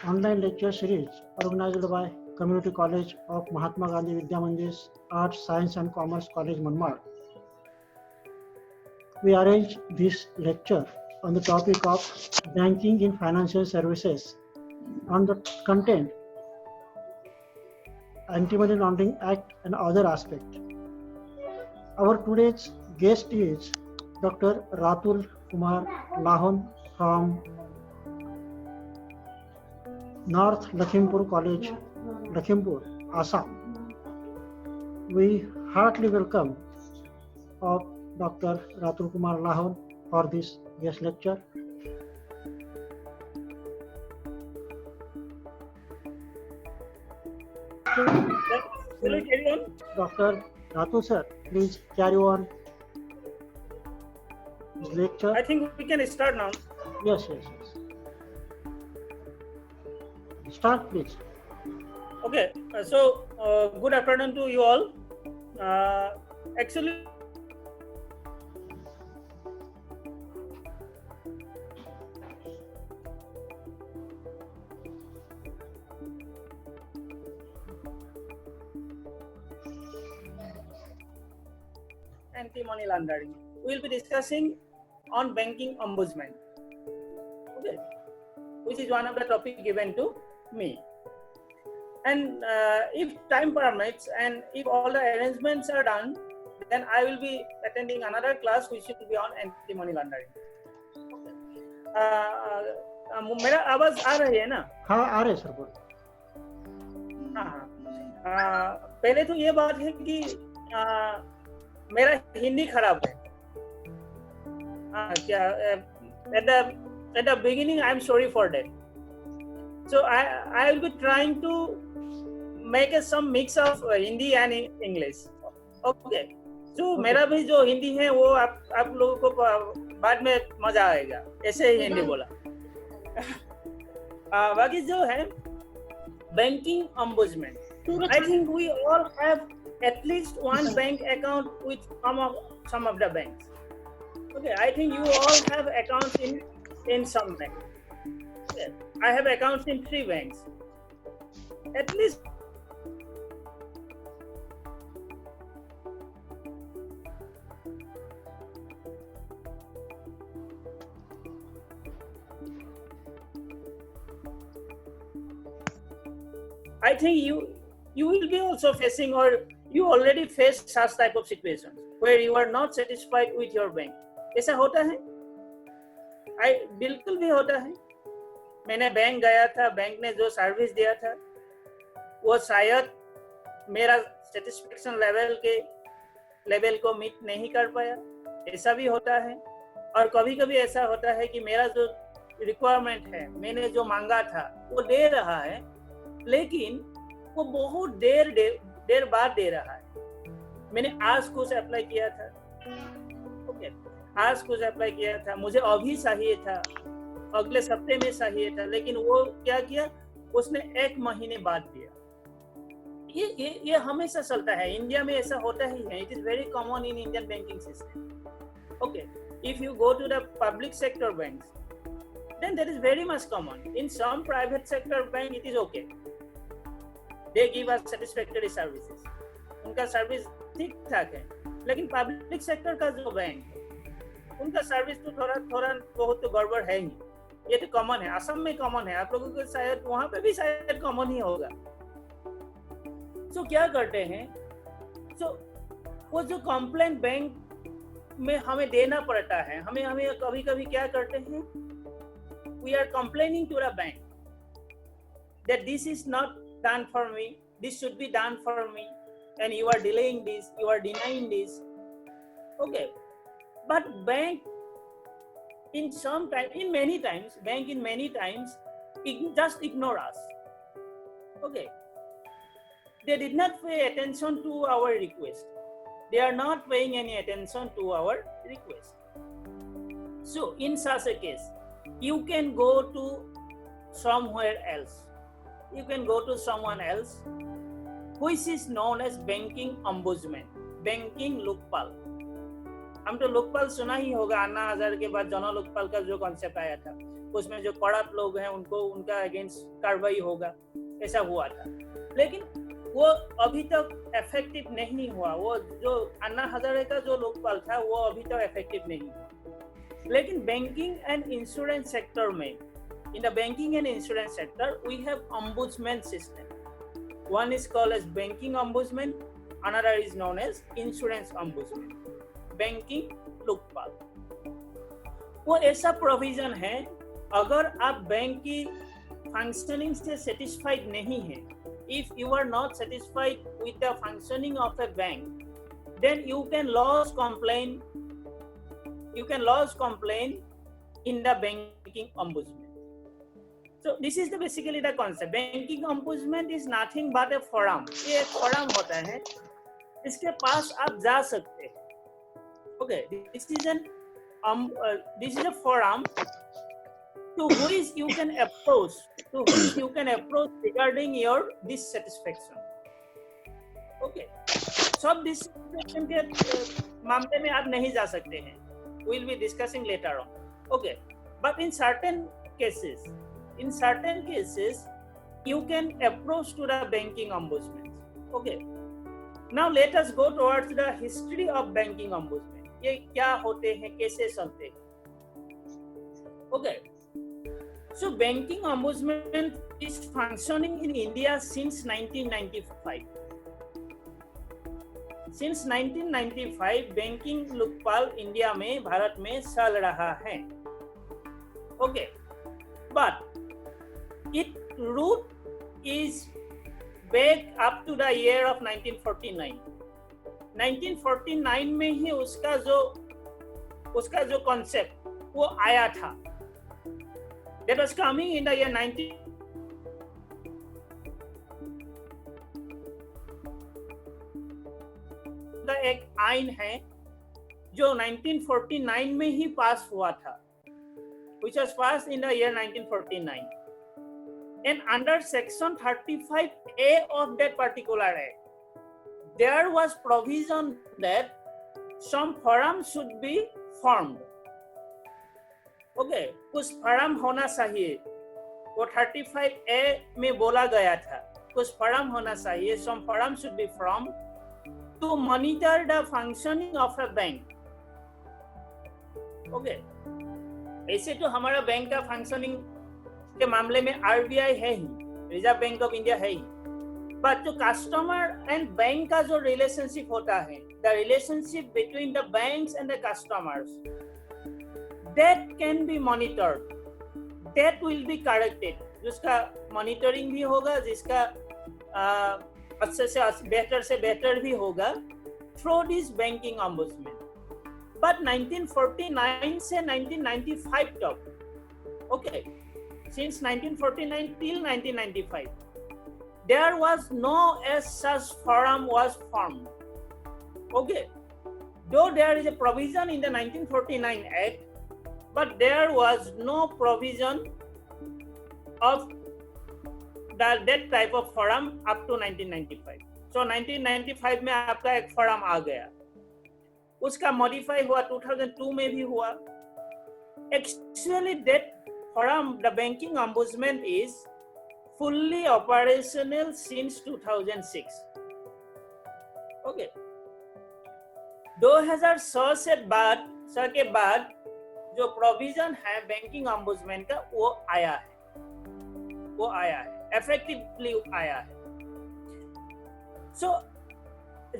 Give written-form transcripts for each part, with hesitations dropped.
online lecture series organized by Community College of Mahatma Gandhi Vidya Mandir's Arts, Science and Commerce College, Manmar. We arranged this lecture on the topic of banking in financial services. On the content, Anti-Money Laundering Act and other aspects. Our today's guest is Dr. Ratul Kumar Lahon from North Lakhimpur College, Lakhimpur, Assam. We heartily welcome of Dr. Ratul Kumar Lahon for this guest lecture. Will we carry on? Dr. Ratul sir, please carry on this lecture. I think we can start now. Yes. Start, please. Okay, so good afternoon to you all. Actually, anti-money laundering. We will be discussing on banking ombudsman. Okay, which is one of the topic given to me. And if time permits and if all the arrangements are done, then I will be attending another class which will be on anti-money laundering. मेरा आवाज आ रही है ना? हाँ आ रहे sir बोल. पहले तो ये बात है कि मेरा हिंदी खराब है. At the beginning I am sorry for that. So I will be trying to make some mix of Hindi and English. Okay. So मेरा भी जो हिंदी है वो आप लोगों को बाद में मजा आएगा. ऐसे ही हिंदी बोला. बाकी जो है banking ombudsman. I think we all have at least one bank account with some of the banks. Okay, I think you all have accounts in some bank. Okay. I have accounts in 3 banks. At least I think you will be also facing or you already face such type of situations where you are not satisfied with your bank. ऐसा होता है? बिल्कुल भी होता है. मैंने bank गया था, बैंक ने जो सर्विस दिया था वो शायद मेरा सेटिस्फेक्शन लेवल को मीट नहीं कर पाया. ऐसा भी होता है. और कभी-कभी ऐसा होता है कि मेरा जो रिक्वायरमेंट है, मैंने जो मांगा था वो दे रहा है, लेकिन वो बहुत देर बाद दे रहा है. मैंने आज कुछ अप्लाई किया था. ओके, आज कुछ अप्लाई किया था, मुझे अभी चाहिए था, अगले हफ्ते में चाहिए था, लेकिन वो क्या किया, उसने 1 महीने बाद दिया. ये हमेशा चलता है. इंडिया में ऐसा होता ही है. It is very common in Indian banking system. Okay, if you go to the public sector banks, then that is very much common. In some private sector bank it is okay. They give us satisfactory services. उनका service ठीक ठाक है. लेकिन public sector का जो bank है उनका service तो थोड़ा बहुत तो गड़बड़ है ही. ये तो कॉमन है. असम में कॉमन है. आप लोगों को शायद वहां पे भी शायद कॉमन ही होगा. तो क्या करते हैं, तो वो जो कंप्लेंट बैंक में हमें देना पड़ता है, हमें कभी-कभी क्या करते हैं, we are complaining to the bank that this is not done for me, this should be done for me, and you are delaying this, you are denying this. Okay, but bank in many times just ignore us. Okay, they did not pay attention to our request. They are not paying any attention to our request. So in such a case, you can go to somewhere else. You can go to someone else, which is known as banking ombudsman, banking Lokpal. हम तो लोकपाल सुना ही होगा. अन्ना हजारे के बाद जन लोकपाल का जो concept आया था, उसमें जो करप्ट लोग हैं उनको उनका अगेंस्ट कार्रवाई होगा, ऐसा हुआ था। लेकिन वो अभी तक इफेक्टिव नहीं हुआ। वो जो अन्ना हजारे का जो लोकपाल था वो अभी तक इफेक्टिव नहीं हुआ। लेकिन बैंकिंग एंड इंश्योरेंस सेक्टर में, in the banking and insurance sector we have ombudsman system. One is called as banking ombudsman, another is known as insurance ombudsman. Banking Lokpal वो ऐसा प्रोविजन है, अगर आप बैंक की फंक्शनिंग से सेटिस्फाइड नहीं है, if you are not satisfied with the functioning of a bank, then you can lodge complaint in the banking ombudsman. So this is basically the concept. Banking ombudsman is nothing but a forum. ये एक forum होता है, इसके पास आप जा सकते हैं. Okay, this is a forum to which you can approach regarding your dissatisfaction. Okay, सब dissatisfaction के मामले में आप नहीं जा सकते हैं. We'll be discussing later on. Okay, but in certain cases, you can approach to the banking ombudsman. Okay, now let us go towards the history of banking ombudsman. ये क्या होते हैं, कैसे चलते हैं? Okay. So banking ombudsman is functioning in India since 1995. Since 1995 banking Lokpal India में, भारत में चल रहा है. Okay, but its root is back up to the year of 1949. 1949 में ही उसका जो कॉन्सेप्ट वो आया था. That was coming in the year 19. एक आइन है जो 1949 में ही पास हुआ था, which was passed in the year 1949. And under section 35A of that particular act, there was provision that some forum should be formed. Okay, कुछ फोरम होना चाहिए, वो 35A में बोला गया था, कुछ फोरम होना चाहिए. Some forum should be formed to monitor the functioning of a bank. Okay, ऐसे तो हमारा बैंक का फंक्शनिंग के मामले में RBI है ही, रिजर्व बैंक ऑफ इंडिया है ही. बट जो कस्टमर एंड बैंक का जो रिलेशनशिप होता है, the relationship between the banks and the customers, that can be monitored, that will be corrected. जिसका मॉनिटरिंग भी होगा, जिसका अच्छे से बेहतर भी होगा through this banking ombudsman. But 1949 से 1995 तक, okay, since 1949 till 1995, there was no as such forum was formed. Okay, though there is a provision in the 1949 Act, but there was no provision of that type of forum up to 1995. So 1995 में आपका एक forum आ गया, उसका modify हुआ 2002 में भी हुआ. Actually that forum, the banking ombudsman, is fully operational since 2006. Okay, 2006 के बाद जो प्रोविजन है बैंकिंग ombudsman का वो आया है, effectively आया है. So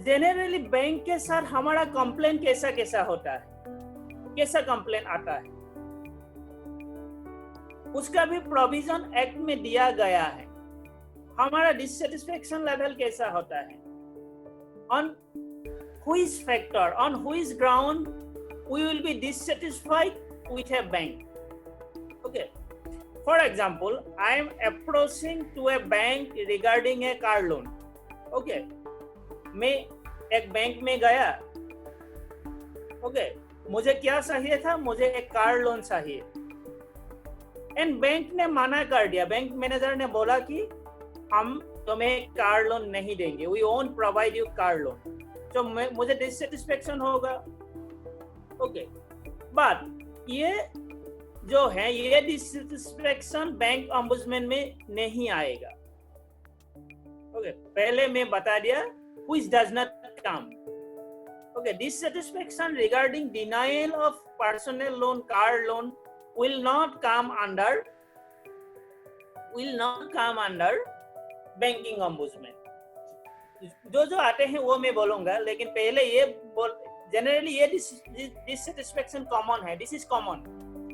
generally बैंक के साथ हमारा कंप्लेन कैसा होता है, कैसा कंप्लेन आता है, उसका भी प्रोविजन एक्ट में दिया गया है. हमारा डिससेटिस्फेक्शन लेवल कैसा होता है, on which factor, on which ground we will be dissatisfied with a bank. Okay, for example, I am approaching to a bank regarding a car loan. Okay, मैं एक बैंक में गया. Okay, मुझे क्या चाहिए था, मुझे एक कार लोन चाहिए. एंड बैंक ने मना कर दिया, बैंक मैनेजर ने बोला कि हम तुम्हें कार लोन नहीं देंगे, we won't provide you car loan. तो मुझे डिससेटिस्फेक्शन होगा. ओके, बट ये जो है ये डिससैटिस्फैक्शन बैंक ऑम्बुड्समैन में नहीं आएगा. ओके, पहले मैं बता दिया which does not come. Okay, dissatisfaction regarding denial of personal loan, car loan will not come under banking ombudsman. जो आते हैं वो मैं बोलूंगा, लेकिन पहले ये जनरली ये dissatisfaction common है. This is common.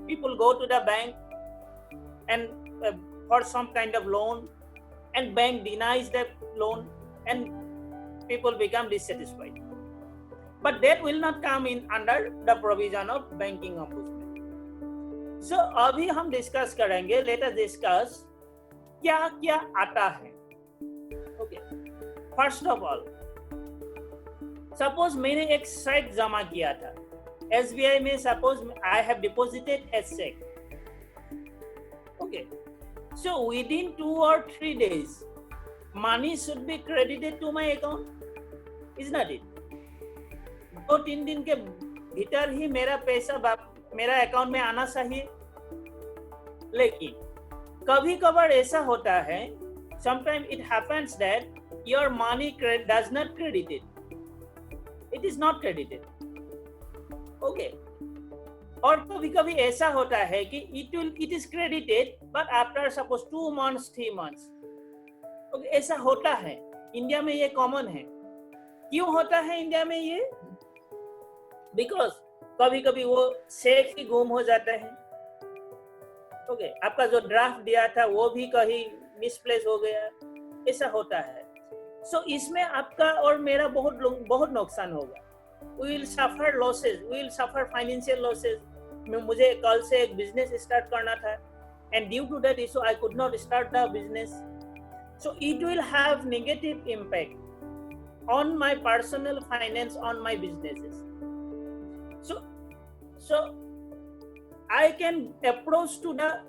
People go to the bank and for some kind of loan, and bank denies that loan, and people become dissatisfied. But that will not come in under the provision of banking ombudsman. So अभी हम discuss करेंगे. Let us discuss क्या क्या आता है. Okay. First of all, suppose मैंने एक check जमा किया था SBI में. Suppose I have deposited a check. Okay. So within 2 or 3 days, money should be credited to my account. Is not it? 2-3 दिन के भीतर ही मेरा पैसा मेरा अकाउंट में आना चाहिए. लेकिन कभी कभार ऐसा होता है, sometimes it happens that your money does not credited. It is not credited. Okay. और कभी कभी ऐसा होता है कि it is credited but after suppose 2 months 3 months. Okay, ऐसा होता है. इंडिया में ये कॉमन है. क्यों होता है इंडिया में ये? बिकॉज कभी कभी वो चेक ही गुम हो जाता है. ओके, आपका जो ड्राफ्ट दिया था वो भी कहीं मिसप्लेस हो गया. ऐसा होता है. सो इसमें आपका और मेरा बहुत नुकसान होगा. We will suffer losses. We will suffer financial losses. मुझे कल से एक बिजनेस स्टार्ट करना था, and due to that issue I could not start the business. So it will have negative impact on my personal finance, on my businesses. So I can approach to the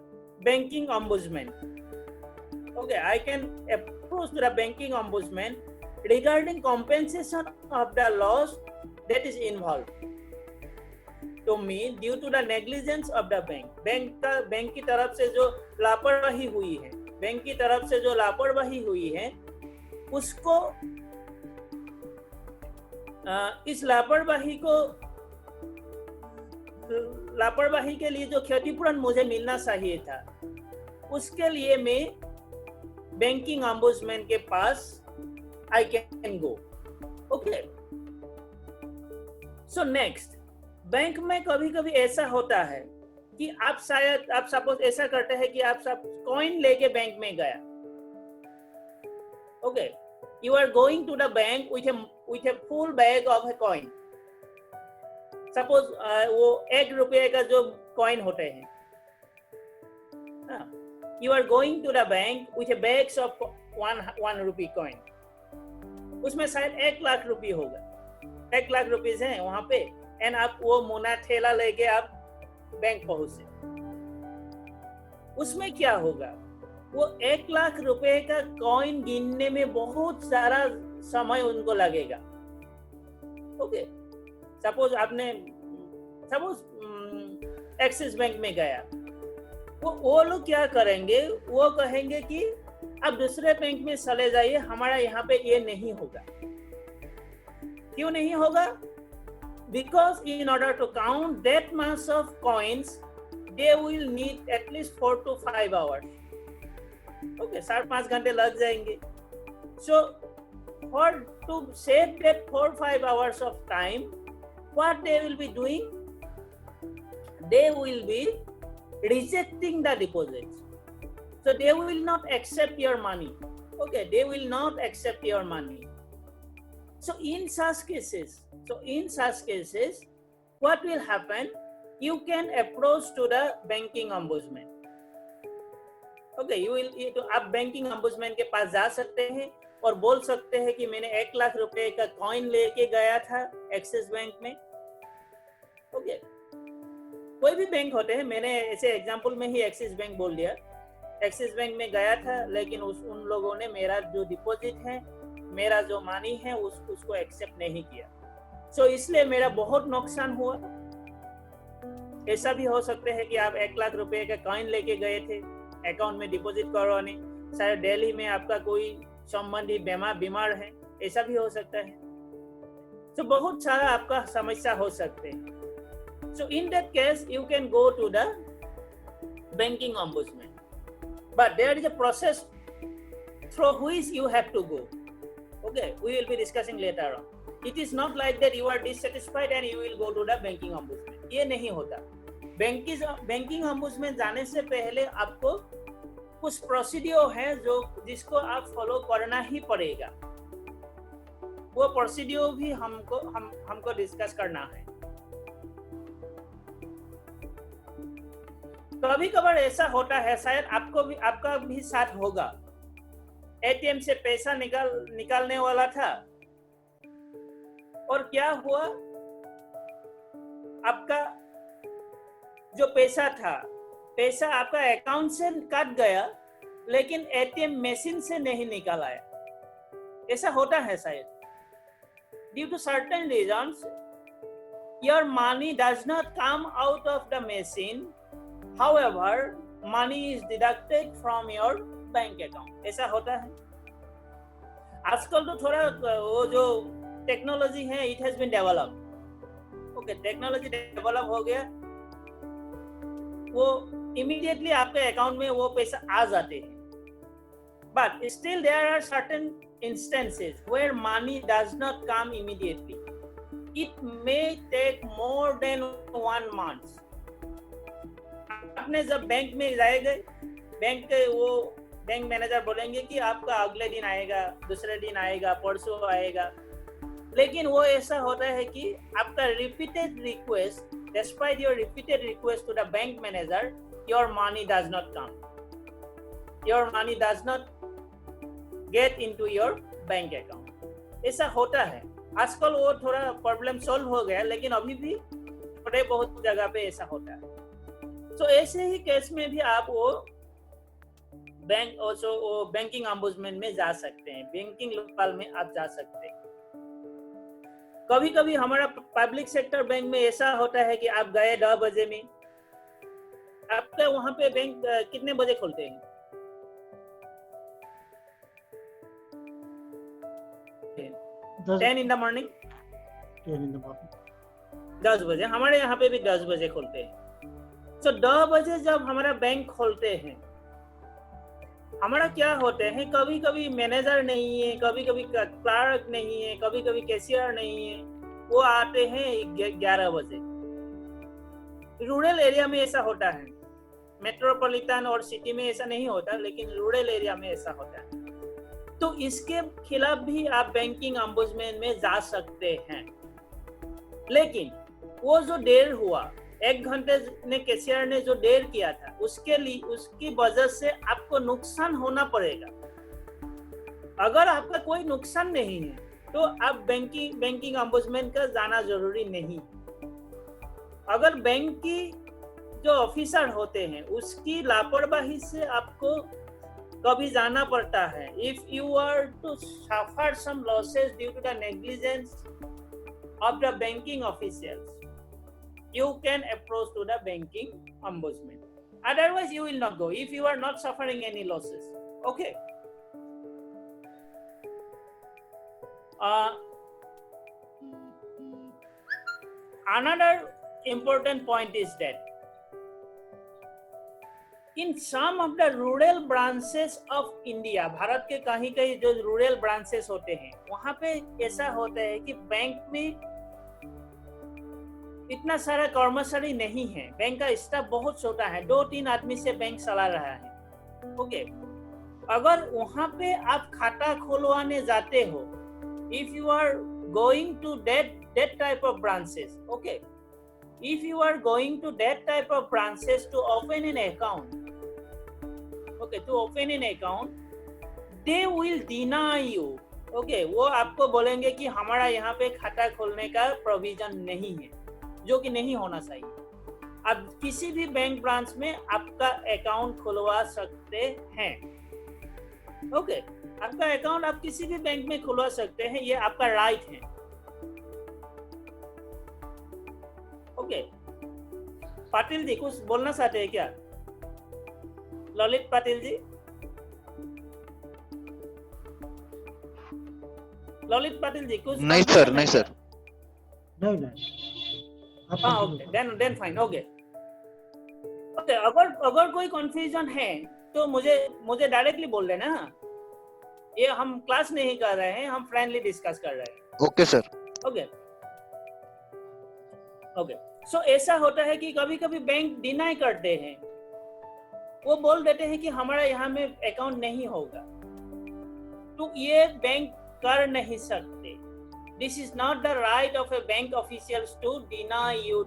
banking ombudsman. Okay, I can approach to the banking ombudsman regarding compensation of the loss that is involved to me due to the negligence of the bank. Bank की तरफ से जो लापरवाही हुई है, bank की तरफ से जो लापरवाही हुई है, उसको इस लापरवाही के लिए जो क्षतिपूरण मुझे मिलना चाहिए था, उसके लिए मैं बैंकिंग ऑम्बुड्समैन के पास I can go. Okay. So next, bank में कभी कभी ऐसा होता है कि आप सपोज ऐसा करते हैं कि आप सब कॉइन लेके बैंक में गया. Okay, you are going to the bank with a full bag of a coin. Suppose वो 1 रुपये का जो कॉइन होते हैं, you are going to the bank with a bags of 1 rupee coin. उसमें शायद 1 लाख रुपये होगा. 1 लाख रुपीज हैं वहां पे, एंड आप वो मोना ठेला लेके आप बैंक पहुंचे. उसमें क्या होगा? वो 1 लाख रुपए का कॉइन गिनने में बहुत सारा समय उनको लगेगा. ओके, सपोज एक्सिस बैंक में गया, वो लोग क्या करेंगे? वो कहेंगे कि आप दूसरे बैंक में चले जाइए, हमारा यहाँ पे ये नहीं होगा. क्यों नहीं होगा? Because in order to count that much of coins, they will need at least 4 to 5 hours. Okay, 4-5 घंटे लग जाएंगे. So, to save that 4-5 hours of time, what they will be doing? They will be rejecting the deposits. So they will not accept your money. Okay, they will not accept your money. So in such cases, what will happen? You can approach to the banking ombudsman. Okay, आप banking ombudsman के पास जा सकते हैं और बोल सकते हैं कि मैंने 1 लाख रुपए का कॉइन लेके गया था एक्सिस बैंक में. ओके, कोई भी बैंक होते हैं, मैंने ऐसे एग्जांपल में ही एक्सिस बैंक बोल दिया. एक्सिस बैंक में गया था, लेकिन उन लोगों ने मेरा जो डिपॉजिट है, मेरा जो मनी है, उसको एक्सेप्ट नहीं किया. सो इसलिए मेरा बहुत नुकसान हुआ. ऐसा भी हो सकता है कि आप 1 लाख रुपए का कॉइन लेके गए थे अकाउंट में डिपॉजिट करवाने, शायद दिल्ली में आपका कोई संबंधी बीमार है, ऐसा भी हो सकता है। तो बहुत सारा आपका समस्या हो सकते हैं। So in that case you can go to the banking ombudsman, but there is a process through which you have to go. Okay, we will be discussing later on. It is not like that you are dissatisfied and you will go to the banking ombudsman. ये नहीं होता। Banking ombudsman जाने से पहले आपको कुछ procedure है जिसको आप फॉलो करना ही पड़ेगा। वो प्रोसीड्योर भी हमको डिस्कस करना है। कभी कभार ऐसा होता है, शायद आपका भी साथ होगा, एटीएम से पैसा निकालने वाला था और क्या हुआ, आपका जो पैसा था, पैसा आपका अकाउंट से कट गया लेकिन एटीएम मशीन से नहीं निकल आया। ऐसा होता है शायद। Due to certain reasons your money does not come out of the machine, however money is deducted from your bank account. ऐसा होता है। आजकल तो थोड़ा वो जो टेक्नोलॉजी है, it has been develop. Okay, technology develop हो गया, वो इमीडिएटली आपके अकाउंट में वो पैसा आ जाते हैं। But still there are certain instances where money does not come immediately. It may take more than 1 month। आपने जब बैंक में जाएंगे, बैंक मैनेजर बोलेंगे कि आपका अगले दिन आएगा, दूसरे दिन आएगा, परसों आएगा, लेकिन वो ऐसा होता है कि आपका repeated request, despite your repeated request to the bank manager, your money does not come. Your money does not get into your bank account. ऐसा होता है। आजकल वो थोड़ा प्रॉब्लम सॉल्व हो गया, लेकिन अभी भी थोड़े बहुत जगह पे ऐसा होता है। तो ऐसे ही केस में भी आप वो बैंकिंग ombudsman में जा सकते हैं, बैंकिंग लोकल में आप जा सकते हैं। कभी कभी हमारा पब्लिक सेक्टर बैंक में ऐसा होता है कि आप गए 10 बजे में, आपका वहां पे बैंक कितने बजे खोलते हैं? 10 in the morning। 10 in the morning। 10 बजे, हमारे यहाँ पे भी 10 बजे खोलते हैं। तो 10 बजे जब हमारा बैंक खोलते हैं, हमारा क्या होते हैं, कभी कभी मैनेजर नहीं है, कभी कभी क्लर्क नहीं है, कभी कभी कैशियर नहीं है, वो आते हैं 11 बजे। रूरल एरिया में ऐसा होता है, मेट्रोपॉलिटन और सिटी में ऐसा नहीं होता, लेकिन रूरल एरिया में ऐसा होता है। तो इसके खिलाफ भी आप बैंकिंग ombudsman में जा सकते हैं। लेकिन वो जो देर हुआ, 1 घंटे ने कैशियर ने जो देर किया था, उसकी वजह से आपको नुकसान होना पड़ेगा। अगर आपका कोई नुकसान नहीं है तो आप बैंकिंग ombudsman का जाना जरूरी नहीं। अगर बैंक की जो ऑफिसर होते हैं उसकी लापरवाही से आपको कभी जाना पड़ता है। If you are to suffer some losses due to the negligence of the banking officials, you can approach to the banking ombudsman. Otherwise you will not go if you are not suffering any losses. Okay. Another important point is that in some of the rural branches of India, Bharat के कहीं जो rural branches होते हैं, वहां पे ऐसा होता है कि बैंक में इतना सारा कर्मचारी नहीं है, बैंक का स्टाफ बहुत छोटा है, 2-3 आदमी से बैंक चला रहा है। ओके, अगर वहां पे आप खाता खोलवाने जाते हो, if you are going to that type of branches, okay, if you are going to that type of branches to open an account, okay, to open an account, they will deny you, okay, वो आपको बोलेंगे कि हमारा यहाँ पे खाता खोलने का प्रोविजन नहीं है, जो कि नहीं होना चाहिए। आप किसी भी बैंक ब्रांच में आपका अकाउंट खुलवा सकते हैं। ओके, आपका अकाउंट आप किसी भी बैंक में खुलवा सकते हैं, ये आपका राइट है। ओके, पाटिल जी कुछ बोलना चाहते हैं क्या? ललित पाटिल जी, ललित पाटिल जी कुछ नहीं confusion सर, है नहीं क्या? सर। नहीं आप हाँ continue okay, then fine, okay okay. अगर अगर कोई कंफ्यूजन है तो मुझे डायरेक्टली बोल देना। ये हम क्लास नहीं कर रहे हैं, हम फ्रेंडली डिस्कस कर रहे हैं। Okay sir. Okay okay. So ऐसा होता है कि कभी कभी बैंक डिनाई करते हैं, वो बोल देते हैं कि हमारा यहाँ में अकाउंट नहीं होगा, तो ये बैंक कर नहीं सकते। This is not the right of a bank officials to deny you,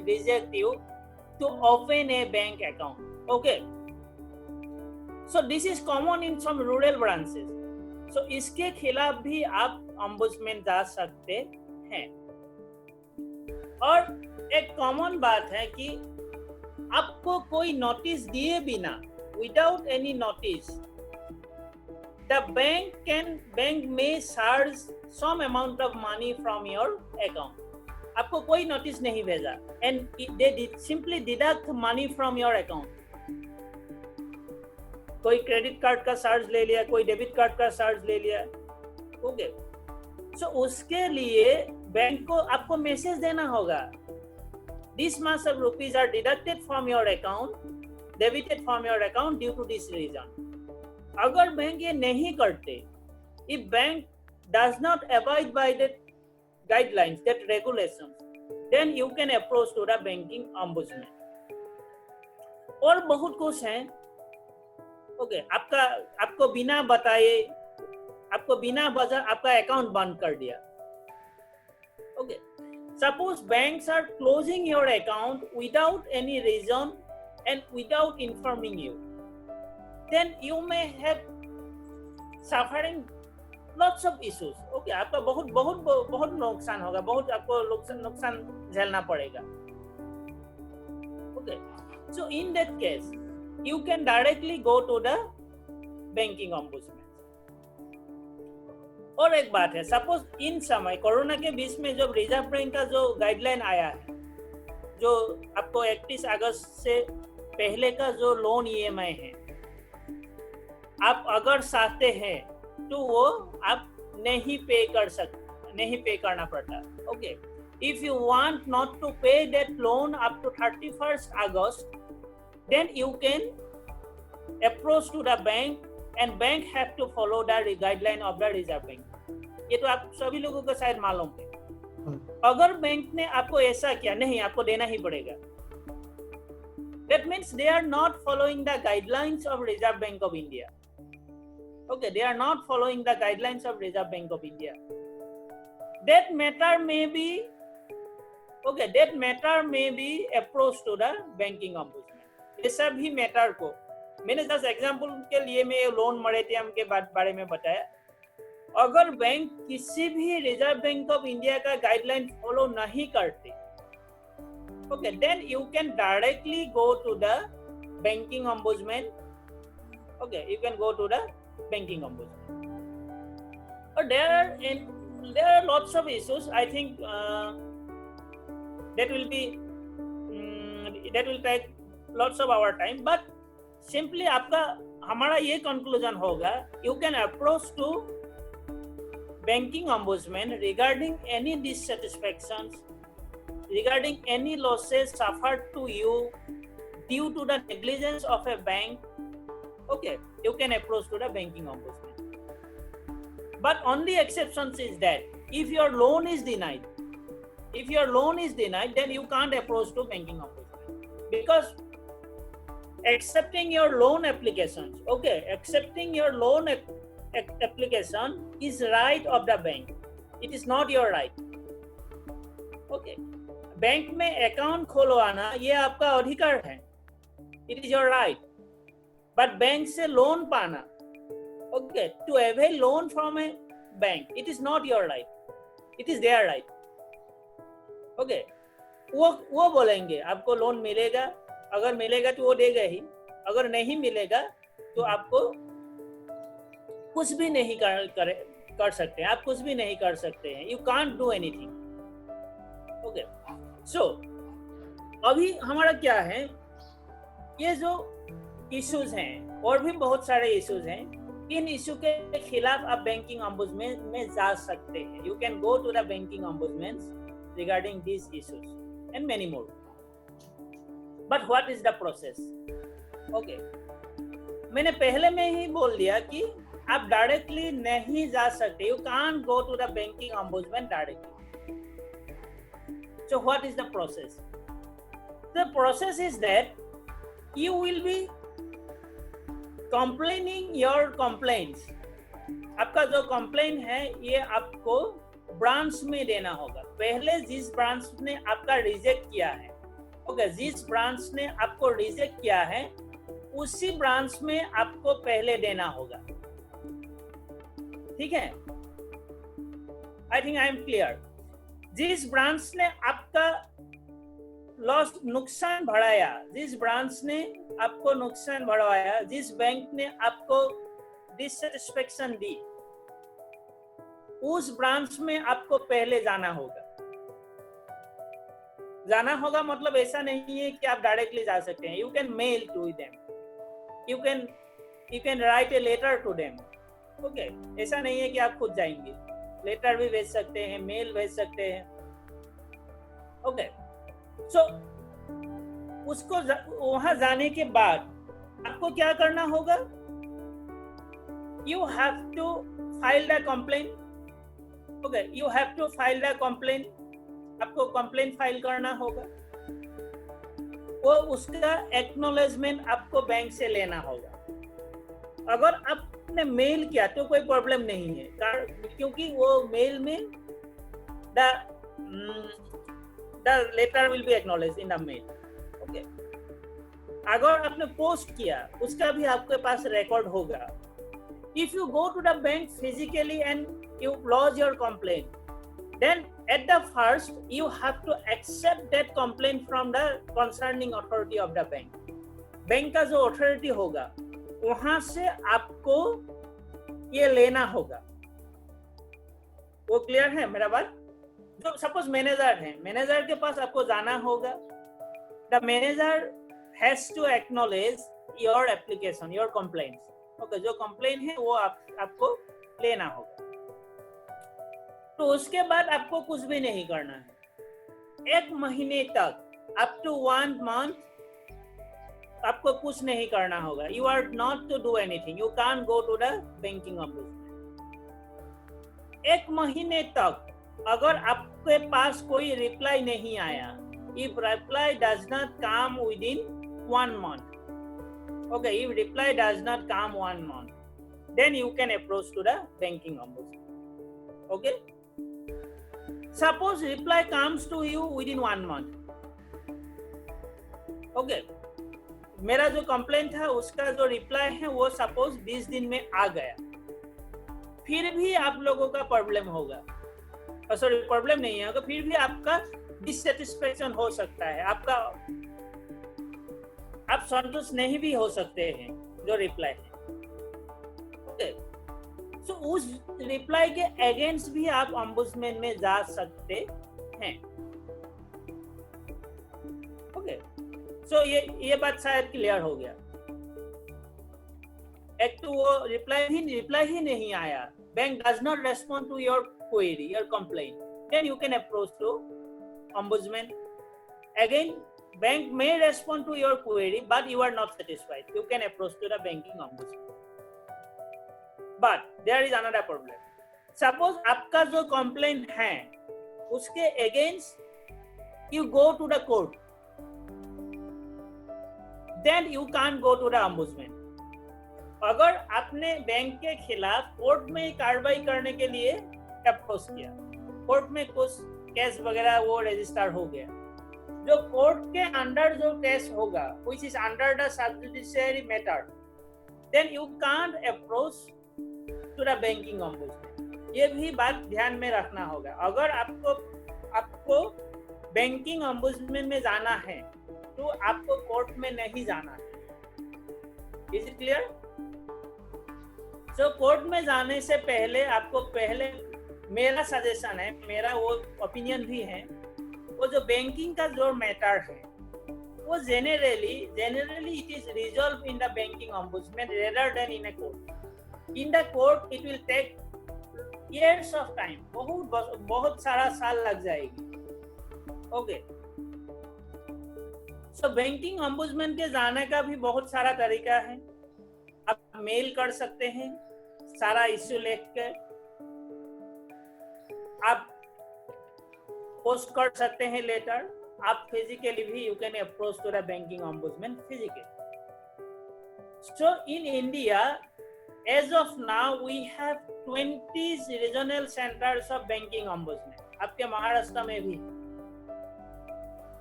reject you to open a bank account. Okay. So this is common in some rural branches. So इसके खिलाफ भी आप ombudsman जा सकते हैं। और एक कॉमन बात है कि आपको कोई नोटिस दिए बिना, without any notice, the bank may charge some amount of money from your account. आपको कोई नोटिस नहीं भेजा and they simply deduct money from your account. कोई क्रेडिट कार्ड का चार्ज ले लिया, कोई डेबिट कार्ड का चार्ज ले लिया, ओके। सो उसके लिए बैंक को आपको मैसेज देना होगा, this much of rupees are deducted from your account, debited from your account due to this reason. अगर बैंक ये नहीं करते, if bank does not abide by that guidelines, that regulations, then you can approach to the banking ombudsman. और बहुत कुछ है, okay. आपको बिना बताए, आपको बिना वजह आपका अकाउंट बंद कर दिया, okay. Suppose banks are closing your account without any reason and without informing you, then you may have suffering lots of issues. Okay, आपका बहुत नुकसान होगा, बहुत आपको नुकसान झेलना पड़ेगा। Okay, so in that case, you can directly go to the banking ombudsman. और एक बात है, सपोज इन समय कोरोना के बीच में जब रिजर्व बैंक का जो गाइडलाइन आया है, जो आपको 31 अगस्त से पहले का जो लोन ईएमआई है, आप अगर चाहते हैं तो वो आप नहीं पे करना पड़ता, okay. If you want not to pay that loan up to 31st August, then you can approach to the bank and bank have to follow the guideline of the Reserve Bank. ये तो आप सभी लोगों को शायद मालूम है। अगर बैंक ने आपको ऐसा किया, नहीं आपको देना ही पड़ेगा, that means they are not following the guidelines of Reserve Bank of India. Okay, they are not following the guidelines of Reserve Bank of India. That matter may be, okay, that matter may be approached to the banking ombudsman. ये सभी matter को मैंने just example के लिए मैं loan moratorium के बारे में बताया। अगर बैंक किसी भी रिजर्व बैंक ऑफ इंडिया का गाइडलाइन फॉलो नहीं करते, okay, then you can directly go to the banking ombudsman. Okay, you can go to the banking ombudsman. But there are lots of issues. I think that will take lots of our time. But simply हमारा ये conclusion होगा, you can approach to banking ombudsman regarding any dissatisfactions, regarding any losses suffered to you due to the negligence of a bank. Okay, you can approach to the banking ombudsman. But only exceptions is that if your loan is denied, then you can't approach to banking ombudsman, because accepting your loan applications, okay, accepting your loan application is right of the bank. It is not your right. Okay, bank में account खोलवाना ये आपका अधिकार है, it is your right. But bank से loan पाना, okay, to avail loan from a bank, it is not your right, it is their right. Okay, वो बोलेंगे आपको लोन मिलेगा, अगर मिलेगा तो वो देगा ही, अगर नहीं मिलेगा तो आपको कुछ भी नहीं कर सकते हैं, आप कुछ भी नहीं कर सकते हैं, you can't do anything. Okay, so अभी हमारा क्या है, ये जो इश्यूज हैं और भी बहुत सारे इश्यूज हैं, इन इश्यू के खिलाफ आप बैंकिंग ombudsman में जा सकते हैं. You can go to the banking ombudsman regarding these issues and many more. But what is the process? Okay. मैंने पहले में ही बोल दिया कि आप डायरेक्टली नहीं जा सकते. You can't go to the banking ombudsman directly. So what is the process? The process is that you will be complaining your complaints. आपका जो कंप्लेन है ये आपको ब्रांच में देना होगा. पहले जिस ब्रांच ने आपका रिजेक्ट किया है, ओके, जिस ब्रांच ने आपको रिजेक्ट किया है उसी ब्रांच में आपको पहले देना होगा. ठीक है, I think I am clear. जिस ब्रांच ने आपका लॉस नुकसान बढ़ाया, जिस ब्रांच ने आपको नुकसान बढ़ाया, जिस बैंक ने आपको डिससेटिस्फेक्शन दी, उस ब्रांच में आपको पहले जाना होगा. जाना होगा मतलब ऐसा नहीं है कि आप डायरेक्टली जा सकते हैं. You can mail to them, you can write a letter to them. Okay, ऐसा नहीं है कि आप खुद जाएंगे. लेटर भी भेज सकते हैं, मेल भेज सकते हैं. ओके, सो उसको वहां जाने के बाद आपको क्या करना होगा? You have to file the complain. Okay, you have to file the complain. आपको कंप्लेन फाइल करना होगा. वो उसका एक्नॉलेजमेंट आपको बैंक से लेना होगा. अगर आपने मेल किया तो कोई प्रॉब्लम नहीं है, क्योंकि वो मेल में the letter will be acknowledged in the mail. Okay. अगर आपने पोस्ट किया उसका भी आपके पास रिकॉर्ड होगा. If you go to the bank physically and you lodge your complaint, then at the first you have to accept that complaint from the concerning authority of the bank. Bank का जो authority होगा वहां से आपको ये लेना होगा. वो क्लियर है मेरा बात? जो सपोज मैनेजर है, मैनेजर के पास आपको जाना होगा. The manager has to acknowledge your application, your complaints. Okay, जो कंप्लेन है वो आपको लेना होगा. तो उसके बाद आपको कुछ भी नहीं करना है. 1 महीने तक, अप टू 1 month आपको कुछ नहीं करना होगा. You are not to do anything. You can go to the banking ombudsman. 1 महीने तक अगर आपके पास कोई रिप्लाई नहीं आया, if reply does not come within 1 month, okay, if reply does not come 1 month, then you can approach to the banking ombudsman. Okay, suppose reply comes to you within 1 month. Okay, मेरा जो complaint था उसका जो reply है वो suppose 20 दिन में आ गया, फिर भी आप लोगों का प्रॉब्लम होगा. सॉरी, प्रॉब्लम नहीं है, अगर फिर भी आपका डिससेटिस्फेक्शन हो सकता है, आपका आप संतुष्ट नहीं भी हो सकते हैं जो रिप्लाई है. ओके, सो उस रिप्लाई के अगेंस्ट भी आप ombudsman में जा सकते हैं. ओके, सो ये बात शायद क्लियर हो गया. एक तो वो रिप्लाई ही नहीं आया, bank does not respond to your query, your complaint, then you can approach to ombudsman. Again, bank may respond to your query, but you are not satisfied. You can approach to the banking ombudsman. But there is another problem. Suppose आपका जो complaint है उसके against you go to the court, then you can't go to the ombudsman. अगर आपने bank के खिलाफ court में कार्रवाई करने के लिए अप्रोच किया, कोर्ट में कुछ केस वगैरह वो रजिस्टर हो गया, जो कोर्ट के अंडर जो केस होगा which is under the subjudiciary matter, then you can't approach to the banking ombudsman. ये भी बात ध्यान में रखना होगा. अगर आपको बैंकिंग ombudsman में जाना है तो आपको कोर्ट में नहीं जाना है. Is it clear? So court में जाने से पहले आपको मेरा सजेशन है, मेरा वो ओपिनियन भी है, वो जो बैंकिंग का जो मैटर है वो generally it is resolved in the banking ombudsman rather than in a court. In the court it will take years of time, बहुत सारा साल लग जाएगी. Okay. So बैंकिंग ombudsman के जाने का भी बहुत सारा तरीका है. आप मेल कर सकते हैं सारा इश्यू लिख के, आप पोस्ट कर सकते हैं लेटर, आप फिजिकली भी you can approach to the banking ombudsman physically. So in India, as of now we have 20 regional centers of banking ombudsman. आपके महाराष्ट्र में भी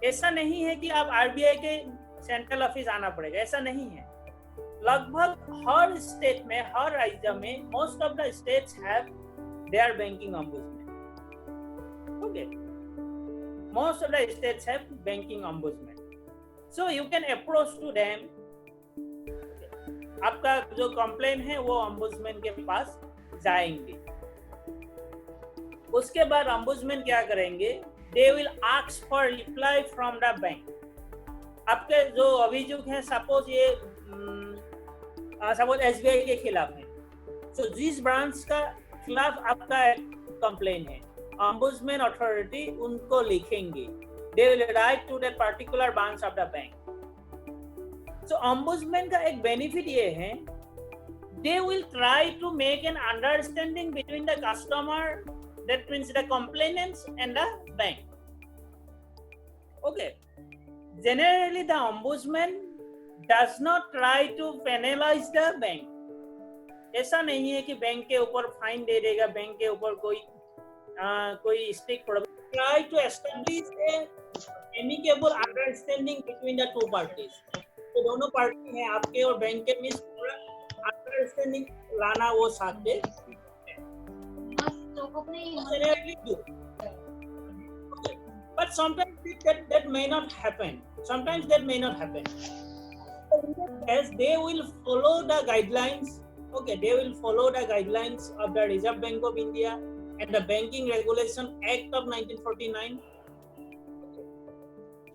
ऐसा नहीं है कि आप आरबीआई के सेंट्रल ऑफिस आना पड़ेगा, ऐसा नहीं है. लगभग हर स्टेट में, हर राज्य में, most of the states have their banking ombudsman. Okay, most of the states have banking ombudsman. So you can approach to them. आपका जो कंप्लेन है वो ombudsman के पास जाएंगे. उसके बाद ombudsman क्या करेंगे? They will ask for reply from the bank. आपके जो अभियोग है, सपोज ये सपोज एसबीआई के खिलाफ है, तो जिस ब्रांच का खिलाफ आपका कंप्लेन है, ombudsman अथॉरिटी उनको लिखेंगे. They will write to that particular branch of the bank. So ombudsman का एक बेनिफिट ये है, they will try to make an understanding between the customer, that means the complainants, and the bank. Okay. Generally, the ombudsman does not try to penalize the bank. ऐसा नहीं है कि bank के ऊपर फाइन दे देगा, bank के ऊपर कोई strict provision. Try to establish a amicable understanding between the two parties. तो दोनों पार्टी हैं आपके और बैंक के बीच अंडरस्टैंडिंग लाना वो साथ दे. But sometimes that may not happen. Sometimes that may not happen. As they will follow the guidelines. Okay, they will follow the guidelines of the Reserve Bank of India and the Banking Regulation Act of 1949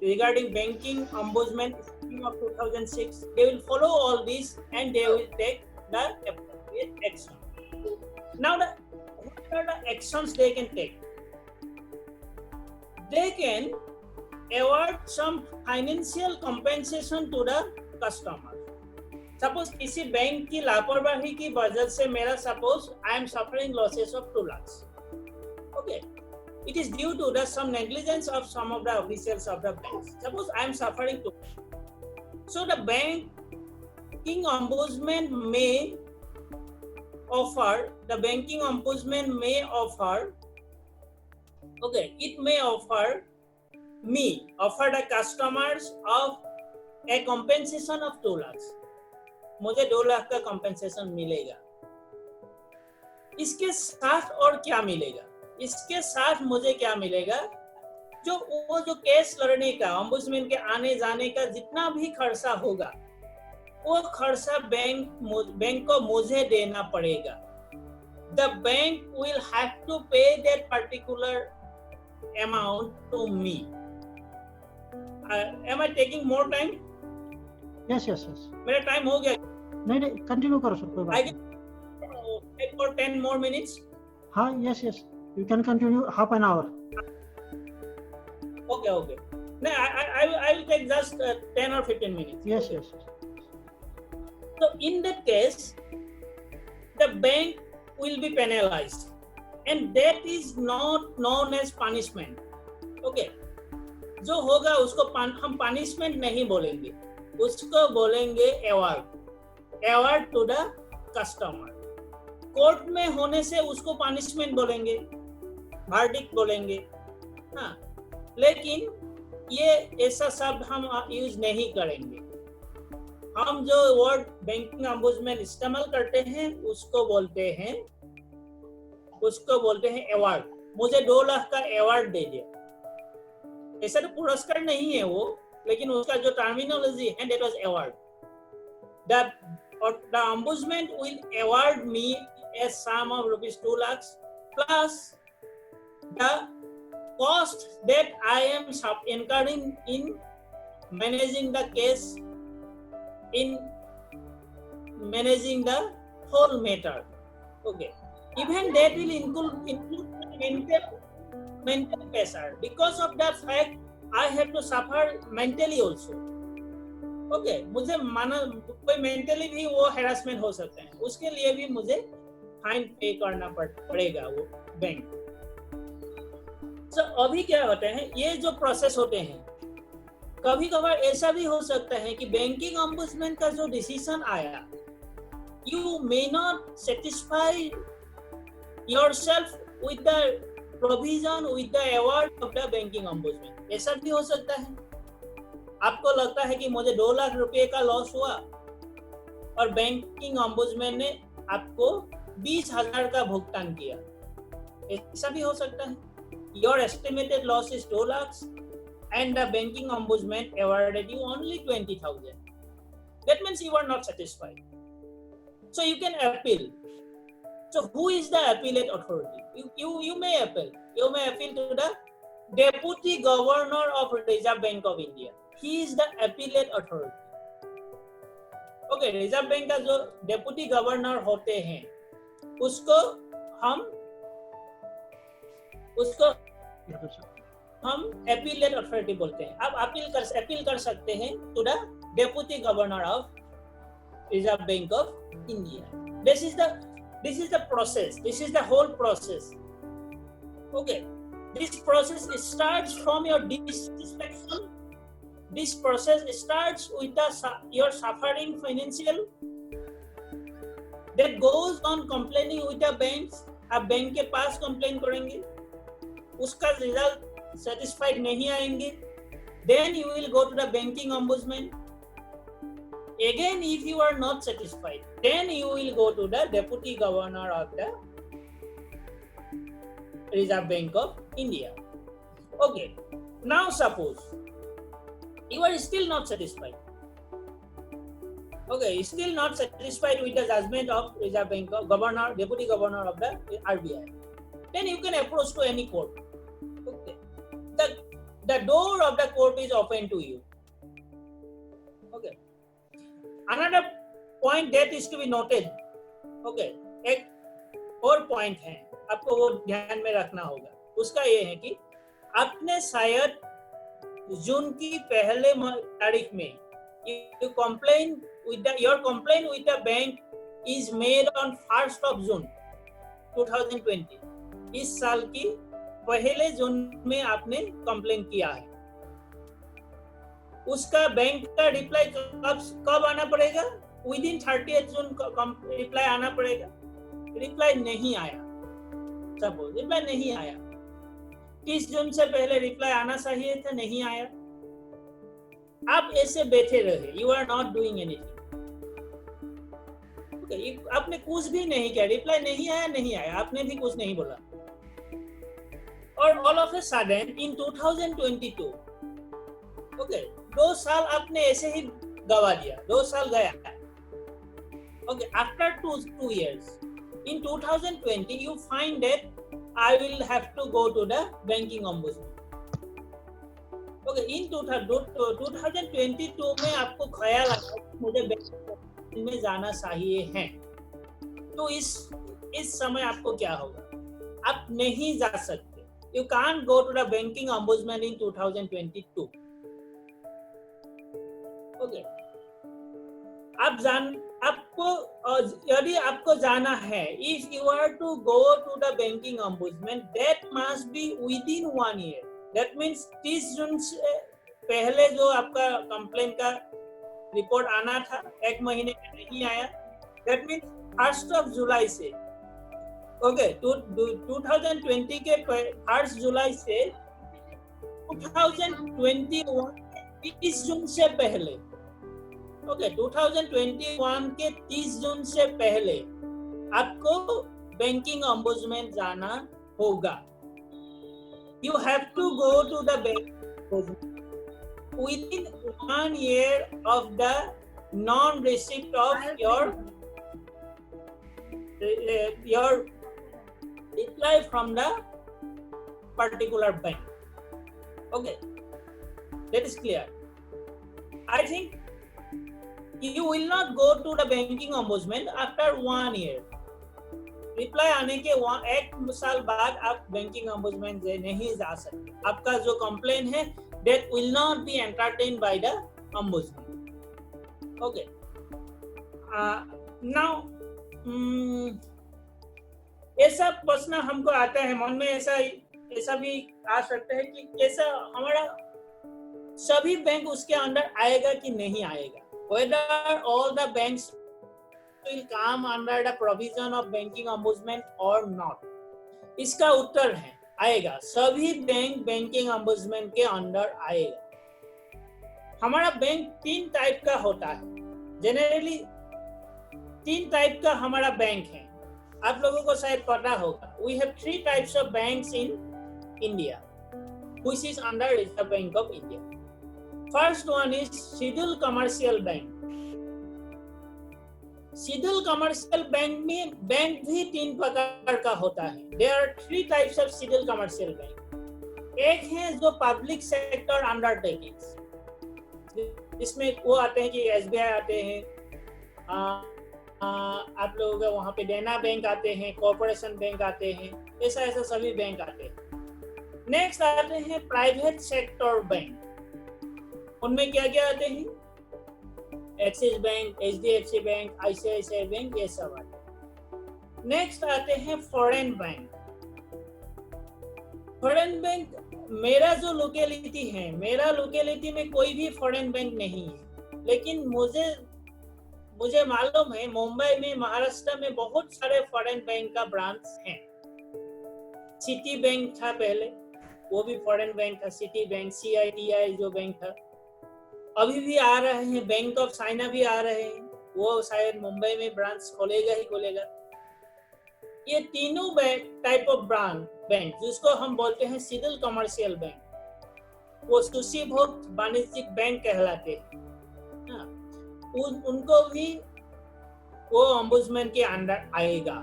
regarding Banking Ombudsman scheme of 2006. They will follow all this and they will take the appropriate action. Now, what are the actions they can take? They can award some financial compensation to the customer. Suppose किसी bank की लापरवाही की वजह से मेरा suppose I am suffering losses of 2 lakhs. Okay, it is due to the some negligence of some of the officials of the bank. Suppose I am suffering 2 lakhs. So the banking ombudsman may offer, the the customers of a compensation of 2 lakhs. मुझे 2 लाख का compensation मिलेगा. इसके साथ और क्या मिलेगा? इसके साथ मुझे क्या मिलेगा? जो केस लड़ने का, ombudsman के आने जाने का जितना भी खर्चा होगा, वो खर्चा बैंक को मुझे देना पड़ेगा. The bank will have to pay that particular amount to me. Am I taking more time? Yes. मेरा टाइम हो गया. नहीं, कंटिन्यू करो सर, कोई बात नहीं. I for 10 more minutes. हाँ, yes. You can continue half an hour. Okay. No, I will take just 10 or 15 minutes. Yes. So in that case, the bank will be penalized, and that is not known as punishment. Okay, जो होगा उसको हम punishment नहीं बोलेंगे, उसको बोलेंगे award to the customer. Court में होने से उसको punishment बोलेंगे, verdict बोलेंगे. हाँ, लेकिन ये ऐसा शब्द हम यूज नहीं करेंगे. हम जो वर्ड बैंकिंग ombudsman इस्तेमाल करते हैं उसको बोलते हैं अवार्ड. मुझे 2 लाख का अवार्ड दे दिया. ऐसा तो पुरस्कार नहीं है वो, लेकिन उसका जो टर्मिनोलॉजी है that was award. The ombudsman will award me a sum of rupees 2 lakhs plus the cost that I am incurring in managing the case, in managing the whole matter. Okay, even that will include mental pressure. Because of that fact, I have to suffer mentally also. Okay, मुझे माना कोई mentally भी वो harassment हो सकता है, उसके लिए भी मुझे फाइन पे करना पड़ेगा वो बैंक। तो अभी क्या होते हैं, ये जो प्रोसेस होते हैं, कभी कभार ऐसा भी हो सकता है कि बैंकिंग ऑम्बुड्समैन का जो डिसीजन आया, you may not satisfy yourself with the provision, with the award of the banking ombudsman. ऐसा भी हो सकता है, आपको लगता है कि मुझे 2 लाख रुपए का लॉस हुआ और बैंकिंग ऑम्बुड्समैन ने आपको 20,000 का भुगतान किया, ऐसा भी हो सकता है। Your estimated loss is 2 lakhs and the banking ombudsman awarded you only 20,000. That means you are not satisfied. So you can appeal. So who is the appellate authority? You may appeal. You may appeal to the Deputy Governor of Reserve Bank of India. He is the appellate authority. Okay, Reserve Bank का जो Deputy Governor होते हैं, उसको हम appellate authority बोलते हैं। आप appeal कर सकते हैं to the deputy governor of reserve bank of India. This is the process, this is the whole process. Okay, this process starts from your dissatisfaction, this process starts with your suffering financial, that goes on complaining with the banks. आप bank के पास complain करेंगे, उसका result satisfied नहीं आएंगे, then you will go to the banking ombudsman. Again, if you are not satisfied, then you will go to the deputy governor of the Reserve Bank of India. Okay, now suppose you are still not satisfied. Okay, still not satisfied with the judgment of Reserve Bank of governor, deputy governor of the RBI. Then you can approach to any court. Okay, the door of the court is open to you. Okay, another point that is to be noted. Okay, एक और point है, आपको वो ध्यान में रखना होगा। उसका ये है कि आपने शायद जून की पहले तारीख में your complaint with the bank is made on 1st of June 2020. इस साल की पहले जून में आपने कंप्लेन किया है, उसका बैंक का रिप्लाई कब आना पड़ेगा? विदिन 30th जून रिप्लाई आना पड़ेगा। रिप्लाई नहीं आया, सपोज रिप्लाई नहीं आया, 30 जून से पहले रिप्लाई आना चाहिए था, नहीं आया, आप ऐसे बैठे रहे, you are not doing anything. आपने कुछ भी नहीं किया, रिप्लाई नहीं आया, आपने भी कुछ नहीं बोला, और all of a sudden in 2022, okay, 2 साल आपने ऐसे ही गवा दिया, 2 साल गया। Okay, after 2 years in 2020 you find that I will have to go to the banking ombudsman. Okay, in 2022 में आपको ख्याल आया कि मुझे बैंक में जाना चाहिए है, तो इस समय आपको क्या होगा? आप नहीं जा सकते। You can't go to the banking ombudsman in 2022. Okay. यदि आपको जाना है, if you are to go to the banking ombudsman, that must be within 1 year. That means 30 जून से पहले जो आपका कंप्लेन का रिपोर्ट आना था, 1 महीने में नहीं आया, that means 1st of July से, ओके, 2020 के 1 जुलाई से 2021 30 जून से पहले, ओके, 2021 के 30 जून से पहले आपको बैंकिंग ऑम्बुड्समैन जाना होगा। You have to go to the bank within 1 year of the non-receipt of your reply from the particular bank. Okay, that is clear. I think you will not go to the banking ombudsman after 1 year. Reply आने के 1 साल बाद आप banking ombudsman से नहीं जा सकते. आपका जो कंप्लेन है that will not be entertained by the ombudsman. Okay. Now ऐसा प्रश्न हमको आता है मन में, ऐसा भी आ सकता है कि कैसा हमारा सभी बैंक उसके अंदर आएगा कि नहीं आएगा. Whether all the banks will come under the provision of banking ombudsman or not. इसका उत्तर है आएगा. सभी बैंक बैंकिंग ombudsman के अंदर आएगा. हमारा बैंक 3 टाइप का होता है. जनरली 3 टाइप का हमारा बैंक है. आप लोगों को शायद पता होगा. We have 3 types of banks in India, which is under Reserve Bank of India. First one is scheduled commercial bank. scheduled commercial bank में बैंक भी 3 प्रकार का होता है. There are 3 types of scheduled commercial bank. एक है जो public sector undertakings, इसमें वो आते हैं कि SBI आते हैं, आप लोगों का वहाँ पे देना बैंक आते हैं, कॉर्पोरेशन बैंक आते हैं, ऐसा सभी बैंक आते हैं. नेक्स्ट आते हैं प्राइवेट सेक्टर बैंक. उनमें क्या क्या आते हैं? Axis bank, HDFC bank, ICICI bank, ये सब आते हैं. नेक्स्ट आते हैं फॉरेन बैंक. फॉरेन बैंक मेरा जो लोकेलिटी है, मेरा लोकेलिटी में कोई भी फॉरेन बैंक नहीं है, लेकिन मुझे मालूम है मुंबई में, महाराष्ट्र में बहुत सारे फॉरेन बैंक का ब्रांच हैं. सिटी बैंक था पहले, वो भी फॉरेन बैंक था. सिटी बैंक, CITI जो बैंक था, अभी भी आ रहे हैं. बैंक ऑफ चाइना भी आ रहे हैं, वो शायद मुंबई में ब्रांच खोलेगा ही खोलेगा. ये तीनों टाइप ऑफ बैंक जिसको हम बोलते हैं scheduled कमर्शियल बैंक, वो सूचीभुक्त वाणिज्यिक बैंक कहलाते हैं. उनको भी वो ombudsman के अंडर आएगा.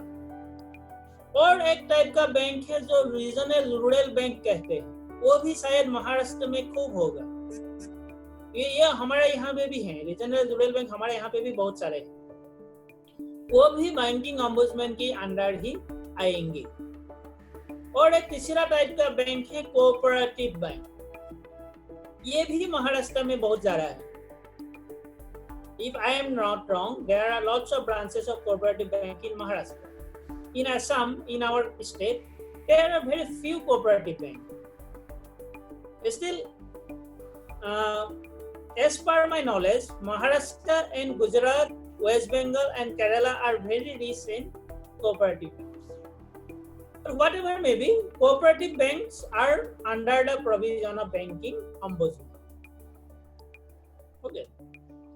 और एक टाइप का बैंक है जो रीजनल रूरल बैंक कहते हैं, वो भी शायद महाराष्ट्र में खूब होगा. ये हमारे यहाँ पे भी है. रीजनल रूरल बैंक हमारे यहाँ पे भी बहुत सारे हैं, वो भी बैंकिंग ombudsman के अंडर ही आएंगे. और एक तीसरा टाइप का बैंक है कोऑपरेटिव बैंक. ये भी महाराष्ट्र में बहुत ज्यादा है. If I am not wrong, there are lots of branches of cooperative bank in Maharashtra. In Assam, in our state, there are very few cooperative banks. Still, as per my knowledge, Maharashtra and Gujarat, West Bengal and Kerala are very rich in cooperative banks. But whatever may be, cooperative banks are under the provision of banking ombudsman. Okay.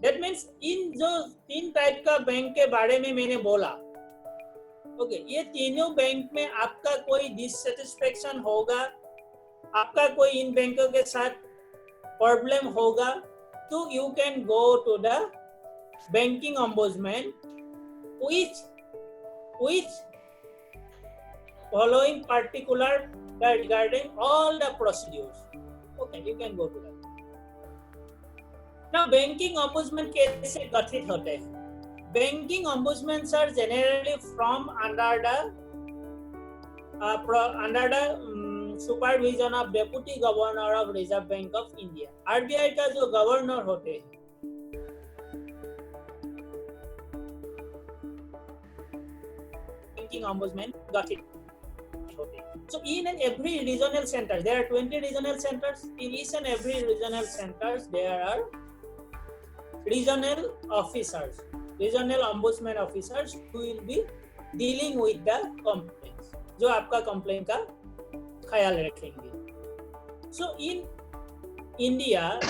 That means इन जो 3 type का bank के बारे में मैंने बोला, okay, ये तीनों bank में आपका कोई डिससेटिस्फेक्शन होगा, आपका कोई इन बैंकों के साथ प्रॉब्लम होगा, तो you can go to the banking ombudsman which following particular regarding all the procedures. Okay, you can go to that. Now, banking ombudsman कैसे गठित होते हैं? Banking ombudsmen are generally from under the supervision of Deputy Governor of Reserve Bank of India. RBI का जो governor होते हैं, banking ombudsman गठित होते हैं. So in and every regional center, there are 20 regional centers. In each and every regional centers, there are regional officers, regional ombudsman officers who will be dealing with the complaints, जो आपका complaint का ख्याल रखेंगे. So in India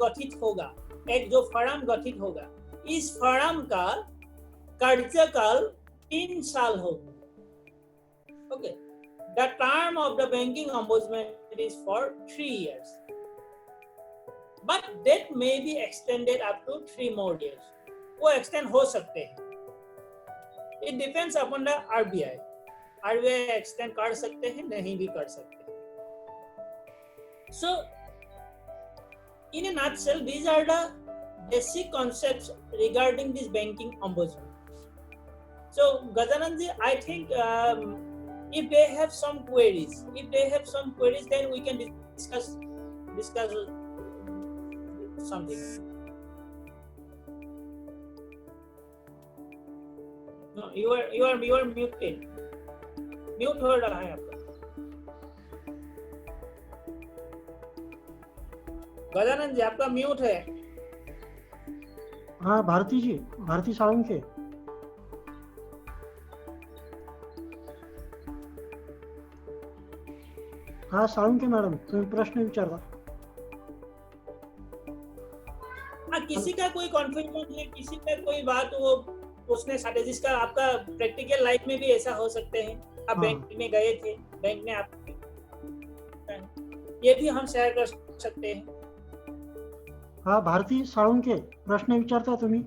गठित होगा, एक जो firm गठित होगा, इस फर्म का कार्यकाल 3 साल होगा. Okay. The term of the banking ombudsman is for 3 years, but that may be extended up to 3 more years. वो extend हो सकते हैं. It depends upon the RBI. RBI extend कर सकते हैं, नहीं भी कर सकते। So, in a nutshell, these are the basic concepts regarding this banking ombudsman. So, Gajanand ji, I think if they have some queries, then we can discuss something. No, you are muted. Mute हो रहा है आपका। गजानंद जी आपका mute है। हाँ भारती जी, भारती साळुंखे। हाँ Salunkhe madam, तुम्ही प्रश्न विचारला। हाँ, किसी का कोई कॉन्फ्यूजन है, किसी का कोई बात वो उसने स्ट्रेटेजिस्ट का, आपका प्रैक्टिकल लाइफ में भी ऐसा हो सकते हैं। आप बैंक में गए थे, बैंक ने आप, ये भी हम शेयर कर सकते हैं। हाँ भारती साळुंखे, प्रश्न विचारता तुम्ही?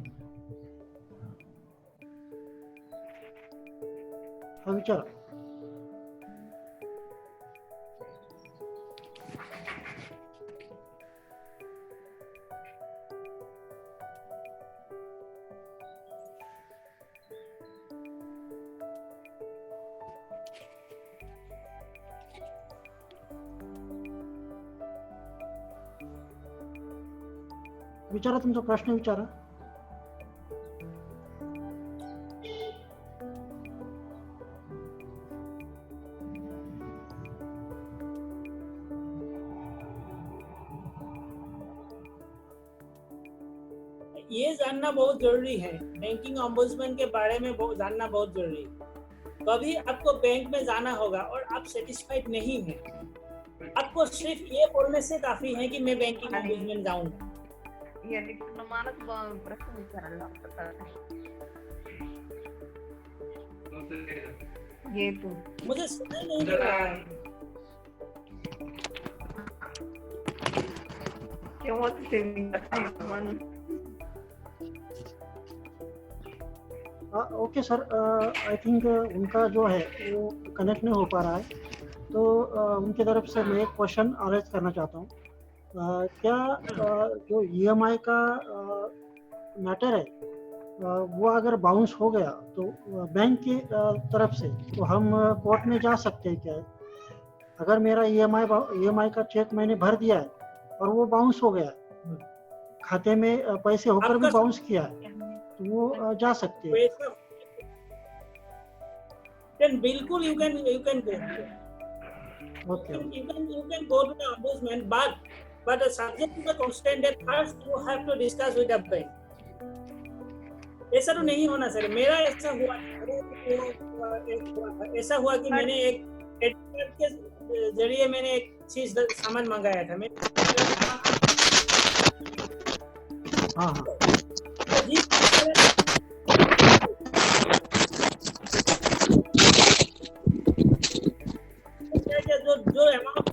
हाँ विचारा। विचारा, तुमचा प्रश्न विचारा। ये जानना बहुत जरूरी है, बैंकिंग ओम्बुड्समैन के बारे में जानना बहुत जरूरी है। कभी आपको बैंक में जाना होगा और आप सेटिस्फाइड नहीं हैं, आपको सिर्फ ये बोलने से काफी है कि मैं बैंकिंग ओम्बुड्समैन जाऊंगा। प्रश्न विचारायला ये तो मुझे सुनाई नहीं दे रहा है। केव्हा ओके सर, आई थिंक उनका जो है वो कनेक्ट नहीं हो पा रहा है, तो उनकी तरफ से मैं एक क्वेश्चन अरेज करना चाहता हूँ। क्या जो ईएमआई का मैटर है वो अगर बाउंस हो गया तो बैंक की तरफ से तो हम कोर्ट में जा सकते हैं क्या? अगर मेरा ईएमआई का चेक मैंने भर दिया है और वो बाउंस हो गया, खाते में पैसे होकर भी बाउंस किया है, तो वो जा सकते हैं? Then बिल्कुल you can go. Okay. You can go to the ombudsman, but subject to the constant that first you have to discuss with the bank. ऐसा तो नहीं होना सर। मेरा ऐसा हुआ कि मैंने एक क्रेडिट के जरिए मैंने एक चीज सामान मंगाया था। हाँ जो अमाउंट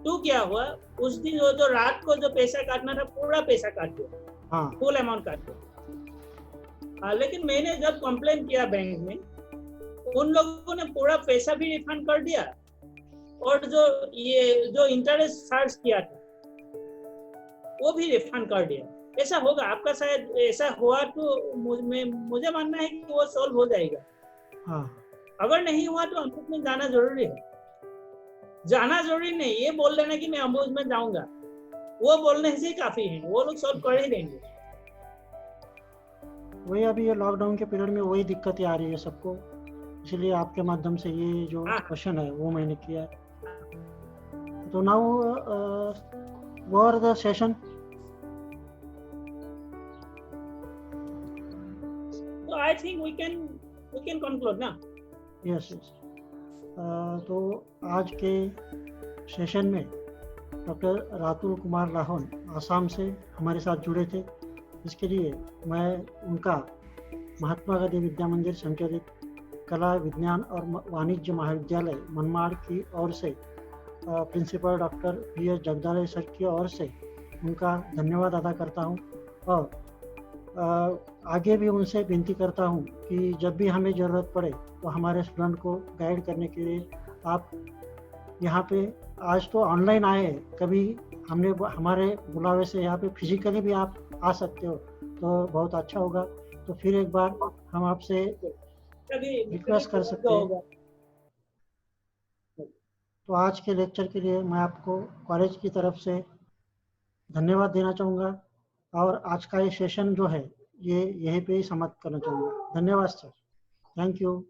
तो क्या हुआ, उस दिन जो रात को जो पैसा काटना था पूरा पैसा काट दिया, फुल अमाउंट काट दिया। लेकिन मैंने जब कंप्लेन किया बैंक में, उन लोगों ने पूरा पैसा भी रिफंड कर दिया और जो इंटरेस्ट चार्ज किया था वो भी रिफंड कर दिया। ऐसा होगा आपका, शायद ऐसा हुआ तो मुझे मानना है कि वो सॉल्व हो जाएगा। अगर नहीं हुआ तो ombudsman जाना जरूरी है। जाना जरूरी नहीं, ये बोल देना कि मैं ombudsman जाऊंगा, वो बोलने से काफी है, वो लोग सॉल्व कर ही देंगे। वही अभी ये लॉकडाउन के पीरियड में वही दिक्कतें आ रही है सबको, इसलिए आपके माध्यम से ये जो क्वेश्चन है वो मैंने किया है। तो now were the session. So I think we can conclude ना? Yes. तो आज के सेशन में डॉक्टर रातुल कुमार लाहौन आसाम से हमारे साथ जुड़े थे। इसके लिए मैं उनका महात्मा गांधी विद्या मंदिर संचालित कला विज्ञान और वाणिज्य महाविद्यालय मनमाड़ की ओर से principal doctor PS Jagdale sir की ओर से उनका धन्यवाद अदा करता हूँ और आगे भी उनसे विनती करता हूँ कि जब भी हमें ज़रूरत पड़े तो हमारे स्टूडेंट को गाइड करने के लिए आप यहाँ पे आज तो ऑनलाइन आए, कभी हमने हमारे बुलावे से यहाँ पे फिजिकली भी आप आ सकते हो तो बहुत अच्छा होगा। तो फिर एक बार हम आपसे रिक्वेस्ट कर सकते हैं। तो आज के लेक्चर के लिए मैं आपको कॉलेज की तरफ से धन्यवाद देना चाहूँगा और आज का ये सेशन जो है ये यहीं पे ही समाप्त करना चाहूँगा। धन्यवाद सर, थैंक यू।